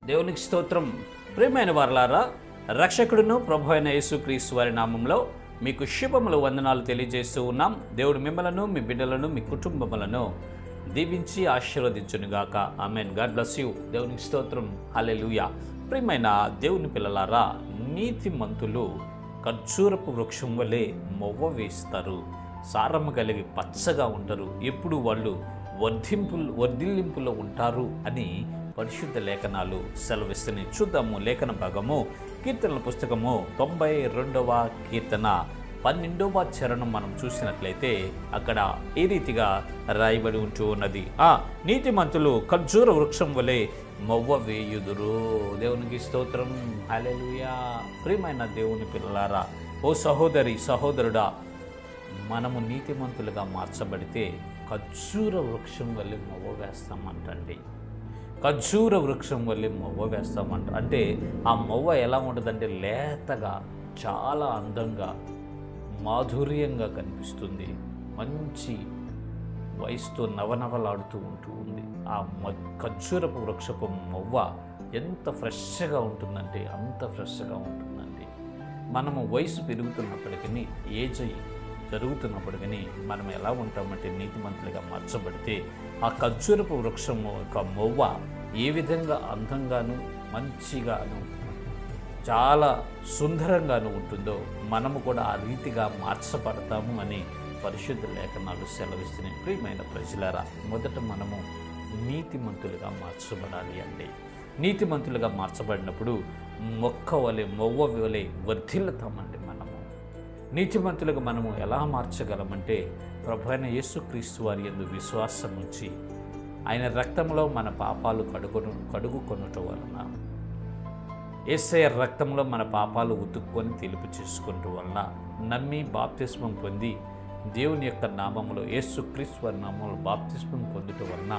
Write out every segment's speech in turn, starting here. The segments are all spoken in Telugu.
దేవునికి స్తోత్రం. ప్రియమైన వారలారా, రక్షకుడును ప్రభు అయిన యేసుక్రీస్తు వారి నామంలో మీకు శుభములు వందనాలు తెలియజేస్తూ ఉన్నాం. దేవుడు మిమ్మలను, మీ బిడ్డలను, మీ కుటుంబములను దీవించి ఆశీర్వదించునుగాక. ఆమెన్. God bless you. దేవునికి స్తోత్రం. హల్లెలూయా. ప్రియమైన దేవుని పిల్లలారా, నీతిమంతులు ఖర్జూరపు వృక్షం వలె మొవ్వ వేస్తారు. సారము కలిగి పచ్చగా ఉంటారు. ఎప్పుడు వాళ్ళు వర్ధిల్లింపులో ఉంటారు అని పరిశుద్ధ లేఖనాలు సెలవిస్తున్నాయి. చూద్దాము లేఖన భాగము. కీర్తనల పుస్తకము 92వ కీర్తన 12వ చరణం మనం చూసినట్లయితే అక్కడ ఈ రీతిగా రాయబడి ఉంటూ ఉన్నది. నీతిమంతులు ఖర్జూర వృక్షం వలె మొవ్వ వేయుదురు. దేవునికి స్తోత్రం. హల్లెలూయా. ప్రియమైన దేవుని పిల్లలారా, ఓ సహోదరి సహోదరుడా, మనము నీతిమంతులుగా మార్చబడితే ఖర్జూర వృక్షం వల్లే మొవ్వ వేస్తామంటండి. ఖర్జూర వృక్షం వల్లే మొవ్వ వేస్తామంట. అంటే ఆ మొవ్వ ఎలా ఉంటుందంటే లేతగా, చాలా అందంగా, మాధుర్యంగా కనిపిస్తుంది. మంచి వయసుతో నవనవలాడుతూ ఉంది. ఆ ఖర్జూరపు వృక్షపు మొవ్వ ఎంత ఫ్రెష్గా ఉంటుందంటే అంత ఫ్రెష్గా ఉంటుందండి. మనము వయసు పెరుగుతున్నప్పటికీ, ఏజ్ జరుగుతున్నప్పటికీ మనం ఎలా ఉంటామంటే నీతిమంతులుగా మార్చబడితే ఆ ఖర్జూరపు వృక్షము యొక్క మొవ్వ ఏ విధంగా అందంగాను, మంచిగాను, చాలా సుందరంగాను ఉంటుందో మనము కూడా ఆ రీతిగా మార్చబడతాము అని పరిశుద్ధ లేఖనాలు సెలవిస్తున్నాయి. ప్రియమైన ప్రజలారా, మొదట మనము నీతిమంతులుగా మార్చబడాలి అండి. నీతిమంతులుగా మార్చబడినప్పుడు మొక్క వలె, మొవ్వ వలె వర్ధిల్లుతామండి. మనము నీతిమంతులుగా మనము ఎలా మార్చగలమంటే ప్రభువైన యేసుక్రీస్తు వారి యందు విశ్వాసం ఉంచి ఆయన రక్తంలో మన పాపాలు కడుగుకొనుట వలన, యేసయ్య రక్తంలో మన పాపాలు ఉతుక్కొని తెలుపు చేసుకున్నట వలన, నమ్మి బాప్తిస్మం పొంది దేవుని యొక్క నామములో, యేసుక్రీస్తు వారి నామంలో బాప్తిస్మం పొందుట వలన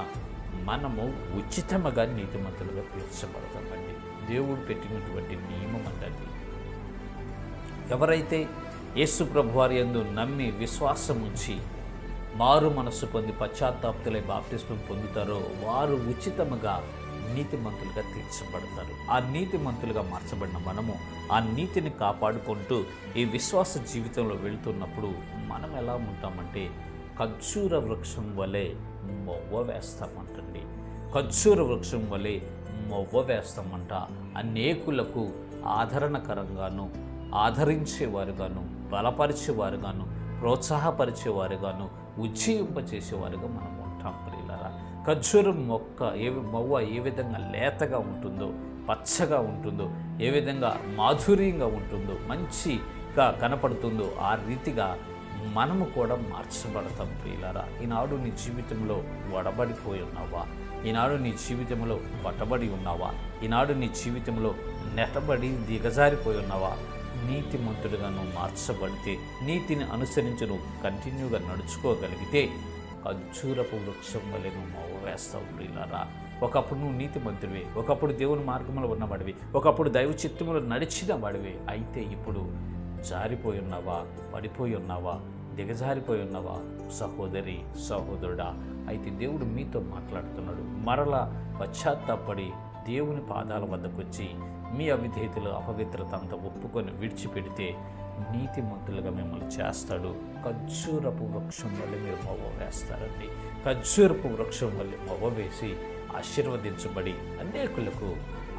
మనము ఉచితముగా నీతిమంతులుగా తీర్చబడతామండి. దేవుడు పెట్టినటువంటి నియమం అండి. ఎవరైతే యేసు ప్రభువారి యందు నమ్మి విశ్వాసం ఉంచి మారు మనస్సు పొంది పశ్చాత్తాప్తులై బాప్తిస్మం పొందుతారో వారు ఉచితముగా నీతిమంతులుగా తీర్చబడతారు. ఆ నీతిమంతులుగా మార్చబడిన మనము ఆ నీతిని కాపాడుకుంటూ ఈ విశ్వాస జీవితంలో వెళుతున్నప్పుడు మనం ఎలా ఉంటామంటే ఖర్జూర వృక్షం వలె మొవ్వ వేస్తామంటండి. ఖర్జూర వృక్షం వలె మొవ్వ వేస్తామంట. అనేకులకు ఆదరణకరంగాను, ఆదరించేవారుగాను, బలపరిచేవారుగాను, ప్రోత్సాహపరిచేవారుగాను, ఉజ్జీవింపచేసేవారుగా మనం ఉంటాం. ప్రియులారా, ఖర్జూరం మొవ్వ ఏ విధంగా లేతగా ఉంటుందో, పచ్చగా ఉంటుందో, ఏ విధంగా మాధుర్యంగా ఉంటుందో, మంచిగా కనపడుతుందో ఆ రీతిగా మనము కూడా మార్చబడతాం. ప్రియులారా, ఈనాడు నీ జీవితంలో వడబడిపోయి ఉన్నావా? ఈనాడు నీ జీవితంలో పట్టబడి ఉన్నావా? ఈనాడు నీ జీవితంలో నెట్టబడి దిగజారిపోయి ఉన్నావా? నీతిమంతుడుగా నువ్వు మార్చబడితే, నీతిని అనుసరించి నువ్వు కంటిన్యూగా నడుచుకోగలిగితే ఖర్జూరపు వృక్షం వలె నువ్వు మొవ్వ వేస్తావు. ప్రియులారా, ఒకప్పుడు నువ్వు నీతిమంతుడివి, ఒకప్పుడు దేవుని మార్గంలో ఉన్నవాడివి, ఒకప్పుడు దైవ చిత్తములో నడిచిన వాడివి. అయితే ఇప్పుడు జారిపోయి ఉన్నావా? పడిపోయి ఉన్నావా? దిగజారిపోయి ఉన్నావా? సహోదరి సహోదరుడా, అయితే దేవుడు మీతో మాట్లాడుతున్నాడు. మరలా పశ్చాత్తాపడి దేవుని పాదాల వద్దకు వచ్చి మీ అవిధేయతలు, అపవిత్రత అంతా ఒప్పుకొని విడిచిపెడితే నీతిమంతులుగా మిమ్మల్ని చేస్తాడు. ఖర్జూరపు వృక్షం వల్ల మీరు మొవ్వ వేస్తారండి. ఖర్జూరపు వృక్షం వల్ల మొవ్వ వేసి ఆశీర్వదించబడి అనేకులకు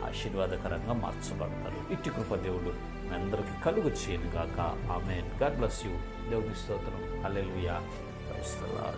ఆశీర్వాదకరంగా మార్చబడతారు. ఇట్టి కృప దేవుడు మీ అందరికీ కలుగు చేయనుగాక. ఆమేన్. God bless you. దేవుని స్తోత్రం. హల్లెలూయా.